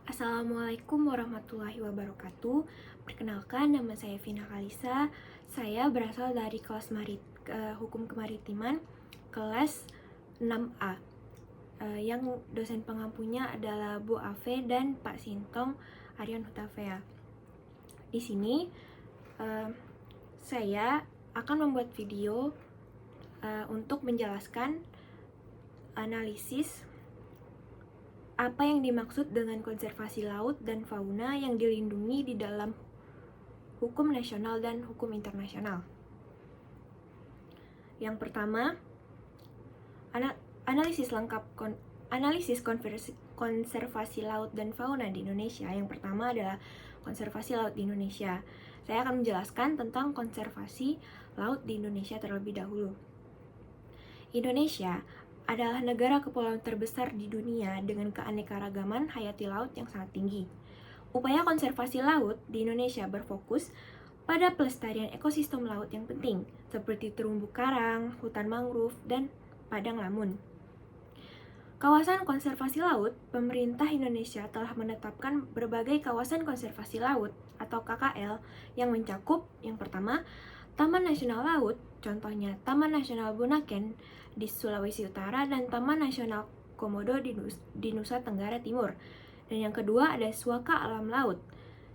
Assalamualaikum warahmatullahi wabarakatuh. Perkenalkan, nama saya Vina Kalisa. Saya berasal dari kelas Hukum Kemaritiman, kelas 6A. Yang dosen pengampunya adalah Bu Ave dan Pak Sintong Aryan Hutafea. Di sini saya akan membuat video untuk menjelaskan analisis apa yang dimaksud dengan konservasi laut dan fauna yang dilindungi di dalam hukum nasional dan hukum internasional. Yang pertama, analisis konservasi laut dan fauna di Indonesia. Yang pertama adalah konservasi laut di Indonesia. Saya akan menjelaskan tentang konservasi laut di Indonesia terlebih dahulu. Indonesia adalah negara kepulauan terbesar di dunia dengan keanekaragaman hayati laut yang sangat tinggi. Upaya konservasi laut di Indonesia berfokus pada pelestarian ekosistem laut yang penting, seperti terumbu karang, hutan mangrove, dan padang lamun. Kawasan konservasi laut, pemerintah Indonesia telah menetapkan berbagai kawasan konservasi laut atau KKL yang mencakup yang pertama, Taman Nasional Laut, contohnya Taman Nasional Bunaken di Sulawesi Utara dan Taman Nasional Komodo di Nusa Tenggara Timur. Dan yang kedua ada Suaka Alam Laut.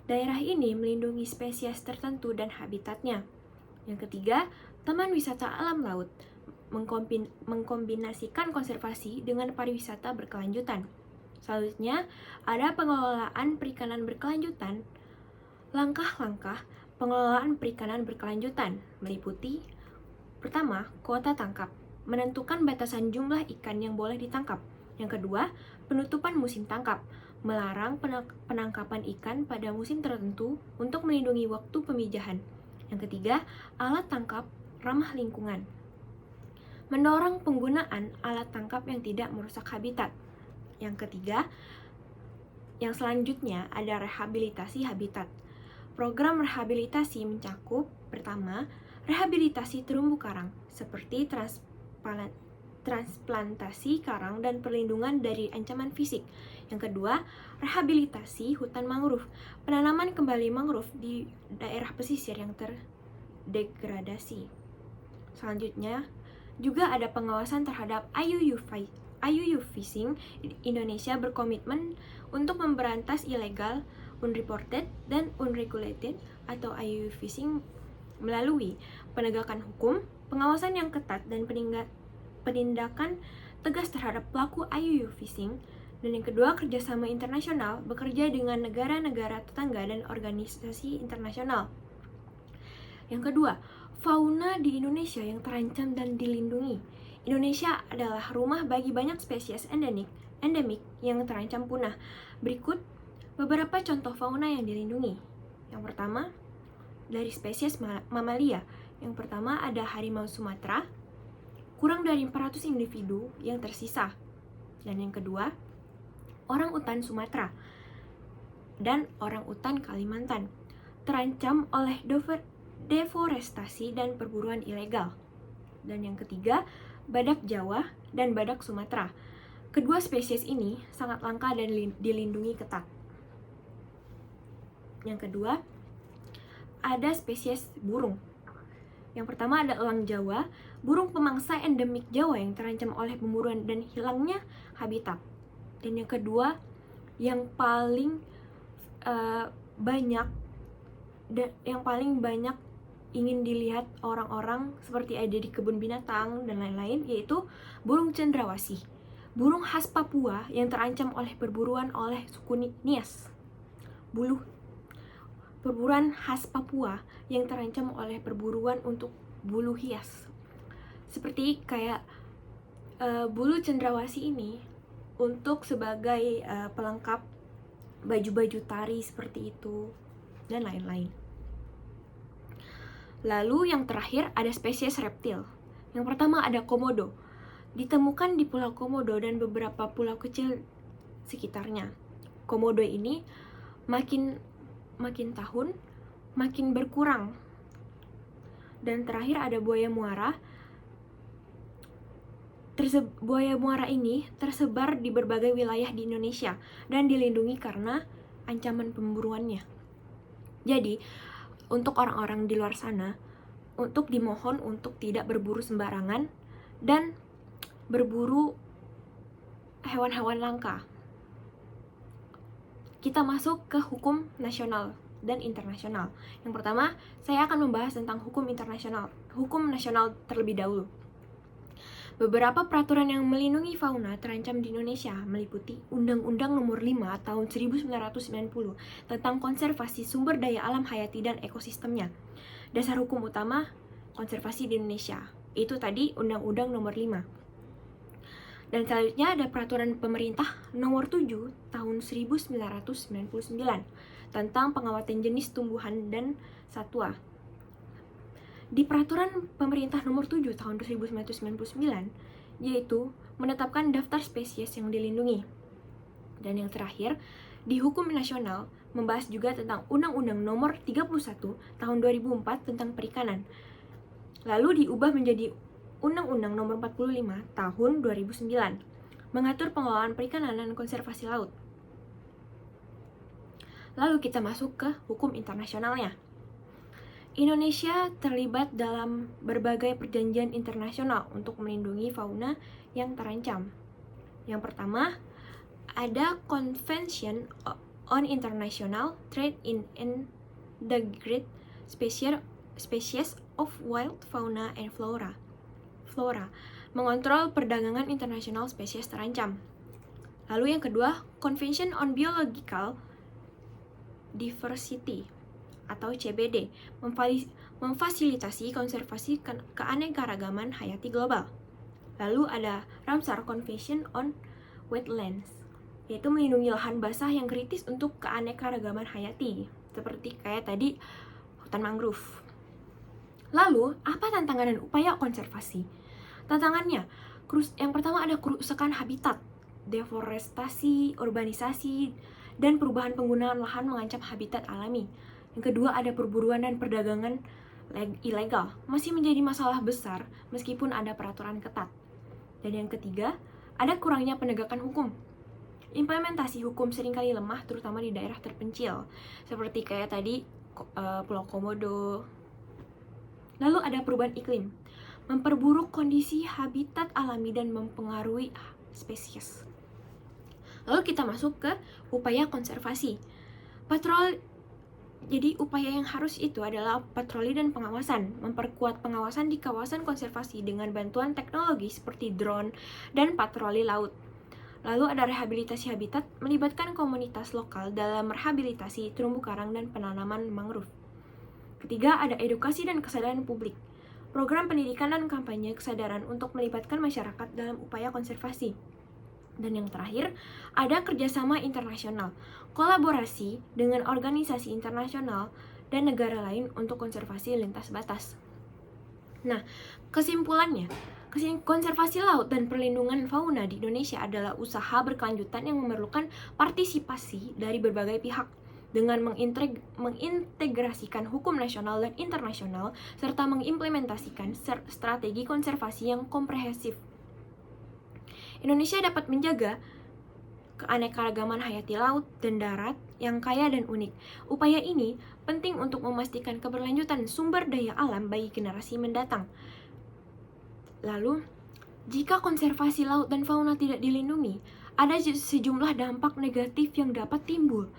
Daerah ini melindungi spesies tertentu dan habitatnya. Yang ketiga, Taman Wisata Alam Laut mengkombinasikan konservasi dengan pariwisata berkelanjutan. Selanjutnya, ada pengelolaan perikanan berkelanjutan. Langkah-langkah pengelolaan perikanan berkelanjutan meliputi pertama, kuota tangkap, menentukan batasan jumlah ikan yang boleh ditangkap. Yang kedua, penutupan musim tangkap, melarang penangkapan ikan pada musim tertentu untuk melindungi waktu pemijahan. Yang ketiga, alat tangkap ramah lingkungan, mendorong penggunaan alat tangkap yang tidak merusak habitat. Yang ketiga, yang selanjutnya ada rehabilitasi habitat. Program rehabilitasi mencakup pertama, rehabilitasi terumbu karang seperti transplantasi karang dan perlindungan dari ancaman fisik. Yang kedua, rehabilitasi hutan mangrove, penanaman kembali mangrove di daerah pesisir yang terdegradasi. Selanjutnya, juga ada pengawasan terhadap IUU fishing. Indonesia berkomitmen untuk memberantas ilegal, unreported, dan unregulated atau IUU fishing melalui penegakan hukum, pengawasan yang ketat, dan penindakan tegas terhadap pelaku IUU fishing. Dan yang kedua, kerjasama internasional, bekerja dengan negara-negara tetangga dan organisasi internasional. Yang kedua, fauna di Indonesia yang terancam dan dilindungi. Indonesia adalah rumah bagi banyak spesies endemik yang terancam punah. Berikut beberapa contoh fauna yang dilindungi. Yang pertama, dari spesies mamalia. Yang pertama ada harimau Sumatera, kurang dari 400 individu yang tersisa. Dan yang kedua, orang utan Sumatera dan orang utan Kalimantan, terancam oleh deforestasi dan perburuan ilegal. Dan yang ketiga, badak Jawa dan badak Sumatera. Kedua spesies ini sangat langka dan dilindungi ketat. Yang kedua, ada spesies burung. Yang pertama ada elang Jawa, burung pemangsa endemik Jawa yang terancam oleh pemburuan dan hilangnya habitat. Dan yang kedua, yang paling banyak ingin dilihat orang-orang seperti ada di kebun binatang dan lain-lain, yaitu burung cendrawasih, burung khas Papua yang terancam oleh perburuan oleh suku Nias. Perburuan khas Papua yang terancam oleh perburuan untuk bulu hias. Seperti kayak bulu cendrawasih ini untuk sebagai pelengkap baju-baju tari seperti itu dan lain-lain. Lalu yang terakhir ada spesies reptil. Yang pertama ada komodo. Ditemukan di Pulau Komodo dan beberapa pulau kecil sekitarnya. Komodo ini makin tahun makin berkurang. Dan terakhir ada buaya muara. Buaya muara ini tersebar di berbagai wilayah di Indonesia dan dilindungi karena ancaman pemburuannya. Jadi, untuk orang-orang di luar sana, untuk dimohon untuk tidak berburu sembarangan dan berburu hewan-hewan langka. Kita masuk ke hukum nasional dan internasional. Yang pertama, saya akan membahas tentang hukum internasional. Hukum nasional terlebih dahulu. Beberapa peraturan yang melindungi fauna terancam di Indonesia meliputi Undang-Undang Nomor 5 Tahun 1990 tentang konservasi sumber daya alam hayati dan ekosistemnya. Dasar hukum utama konservasi di Indonesia. Itu tadi Undang-Undang Nomor 5. Dan selanjutnya ada Peraturan Pemerintah Nomor 7 Tahun 1999 tentang pengawasan jenis tumbuhan dan satwa. Di Peraturan Pemerintah Nomor 7 Tahun 1999 yaitu menetapkan daftar spesies yang dilindungi. Dan yang terakhir, di hukum nasional membahas juga tentang Undang-Undang Nomor 31 Tahun 2004 tentang perikanan. Lalu diubah menjadi Undang-Undang Nomor 45 Tahun 2009 mengatur pengelolaan perikanan dan konservasi laut. Lalu kita masuk ke hukum internasionalnya. Indonesia terlibat dalam berbagai perjanjian internasional untuk melindungi fauna yang terancam. Yang pertama, ada Convention on International Trade in Endangered Species of Wild Fauna and Flora, mengontrol perdagangan internasional spesies terancam. Lalu yang kedua, Convention on Biological Diversity atau CBD, memfasilitasi konservasi keanekaragaman hayati global. Lalu ada Ramsar Convention on Wetlands, yaitu melindungi lahan basah yang kritis untuk keanekaragaman hayati, seperti kayak tadi hutan mangrove. Lalu, apa tantangan dan upaya konservasi? Tantangannya, yang pertama ada kerusakan habitat, deforestasi, urbanisasi, dan perubahan penggunaan lahan mengancam habitat alami. Yang kedua ada perburuan dan perdagangan ilegal, masih menjadi masalah besar meskipun ada peraturan ketat. Dan yang ketiga, ada kurangnya penegakan hukum. Implementasi hukum seringkali lemah, terutama di daerah terpencil, seperti kayak tadi Pulau Komodo. Lalu ada perubahan iklim, memperburuk kondisi habitat alami dan mempengaruhi spesies. Lalu kita masuk ke upaya konservasi. Jadi upaya yang harus itu adalah patroli dan pengawasan, memperkuat pengawasan di kawasan konservasi dengan bantuan teknologi seperti drone dan patroli laut. Lalu ada rehabilitasi habitat, melibatkan komunitas lokal dalam rehabilitasi terumbu karang dan penanaman mangrove. Ketiga, ada edukasi dan kesadaran publik, program pendidikan dan kampanye kesadaran untuk melibatkan masyarakat dalam upaya konservasi. Dan yang terakhir, ada kerjasama internasional, kolaborasi dengan organisasi internasional dan negara lain untuk konservasi lintas batas. Nah, kesimpulannya, konservasi laut dan perlindungan fauna di Indonesia adalah usaha berkelanjutan yang memerlukan partisipasi dari berbagai pihak dengan mengintegrasikan hukum nasional dan internasional serta mengimplementasikan strategi konservasi yang komprehensif. Indonesia dapat menjaga keanekaragaman hayati laut dan darat yang kaya dan unik. Upaya ini penting untuk memastikan keberlanjutan sumber daya alam bagi generasi mendatang. Lalu, jika konservasi laut dan fauna tidak dilindungi, ada sejumlah dampak negatif yang dapat timbul,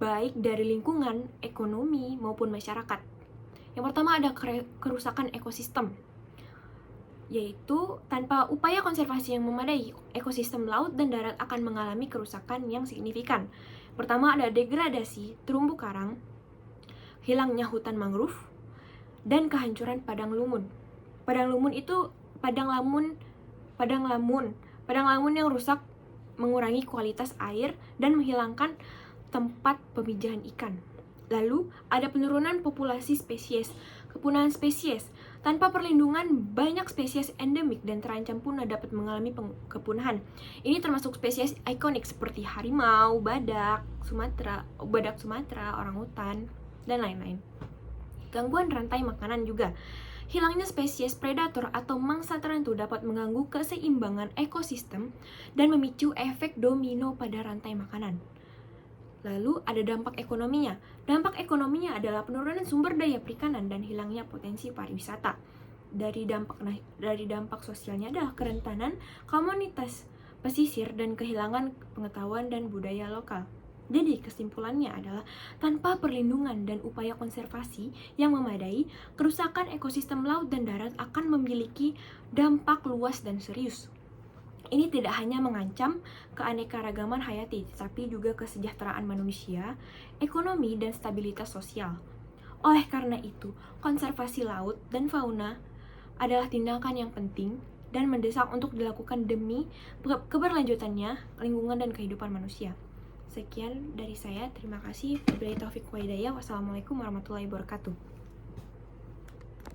baik dari lingkungan, ekonomi, maupun masyarakat. Yang pertama ada kerusakan ekosistem, yaitu tanpa upaya konservasi yang memadai, ekosistem laut dan darat akan mengalami kerusakan yang signifikan. Pertama ada degradasi terumbu karang, hilangnya hutan mangrove, dan kehancuran padang lumun. Padang lamun yang rusak mengurangi kualitas air dan menghilangkan tempat pemijahan ikan. Lalu ada penurunan populasi spesies, kepunahan spesies. Tanpa perlindungan, banyak spesies endemik dan terancam punah dapat mengalami kepunahan. Ini termasuk spesies ikonik seperti harimau, badak Sumatera, orangutan, dan lain-lain. Gangguan rantai makanan juga. Hilangnya spesies predator atau mangsa tertentu dapat mengganggu keseimbangan ekosistem dan memicu efek domino pada rantai makanan. Lalu ada dampak ekonominya. Dampak ekonominya adalah penurunan sumber daya perikanan dan hilangnya potensi pariwisata. Dari dampak sosialnya adalah kerentanan komunitas pesisir dan kehilangan pengetahuan dan budaya lokal. Jadi kesimpulannya adalah tanpa perlindungan dan upaya konservasi yang memadai, kerusakan ekosistem laut dan darat akan memiliki dampak luas dan serius. Ini tidak hanya mengancam keanekaragaman hayati, tetapi juga kesejahteraan manusia, ekonomi, dan stabilitas sosial. Oleh karena itu, konservasi laut dan fauna adalah tindakan yang penting dan mendesak untuk dilakukan demi keberlanjutannya, lingkungan, dan kehidupan manusia. Sekian dari saya, terima kasih. Wabillahi taufiq wa hidayah. Wassalamualaikum warahmatullahi wabarakatuh.